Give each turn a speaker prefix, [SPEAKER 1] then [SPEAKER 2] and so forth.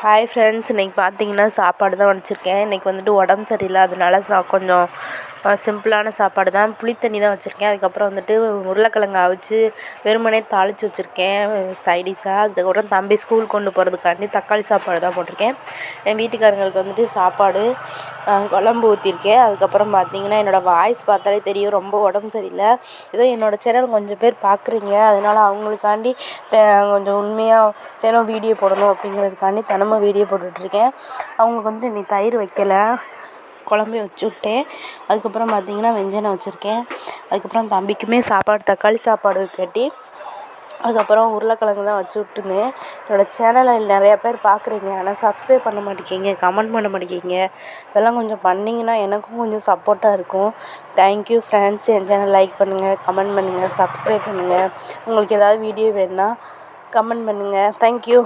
[SPEAKER 1] Hi friends, இன்றைக்கி பார்த்தீங்கன்னா சாப்பாடு தான் வச்சுருக்கேன். இன்றைக்கி வந்துட்டு உடம்பு சரியில்லை, அதனால கொஞ்சம் சிம்பிளான சாப்பாடு தான். புளித்தண்ணி தான் வச்சுருக்கேன். அதுக்கப்புறம் வந்துட்டு உருளைக்கிழங்கு அவிச்சு வெறுமனே தாளித்து வச்சுருக்கேன் சைடிஷாக. அதுக்கப்புறம் தம்பி ஸ்கூல் கொண்டு போகிறதுக்காண்டி தக்காளி சாப்பாடு தான் போட்டிருக்கேன். என் வீட்டுக்காரங்களுக்கு வந்துட்டு சாப்பாடு குழம்பு ஊற்றிருக்கேன். அதுக்கப்புறம் பார்த்திங்கன்னா என்னோடய வாய்ஸ் பார்த்தாலே தெரியும், ரொம்ப உடம்பு சரியில்லை. ஏதோ என்னோடய சேனல் கொஞ்சம் பேர் பார்க்குறீங்க, அதனால் அவங்களுக்காண்டி கொஞ்சம் உண்மையாக தினம் வீடியோ போடணும் அப்படிங்கிறதுக்காண்டி தினமும் வீடியோ போட்டுட்ருக்கேன். அவங்களுக்கு வந்துட்டு இன்னைக்கு தயிர் வைக்கலை, குழம்பே வச்சு விட்டேன். அதுக்கப்புறம் பார்த்திங்கன்னா வெஞ்சனம் வச்சுருக்கேன். அதுக்கப்புறம் தம்பிக்குமே சாப்பாடு தக்காளி சாப்பாடு கட்டி அதுக்கப்புறம் உருளைக்கிழங்கு தான் வச்சு விட்டுருந்தேன். என்னோடய சேனலில் நிறையா பேர் பார்க்குறீங்க, ஆனால் சப்ஸ்கிரைப் பண்ண மாட்டேங்கிங்க, கமெண்ட் பண்ண மாட்டேங்கிங்க. இதெல்லாம் கொஞ்சம் பண்ணிங்கன்னா எனக்கும் கொஞ்சம் சப்போர்ட்டாக இருக்கும். Thank you friends. என் சேனல் லைக் பண்ணுங்கள், கமெண்ட் பண்ணுங்கள், சப்ஸ்கிரைப் பண்ணுங்கள். உங்களுக்கு ஏதாவது வீடியோ வேணுன்னா கமெண்ட் பண்ணுங்கள். தேங்க்யூ.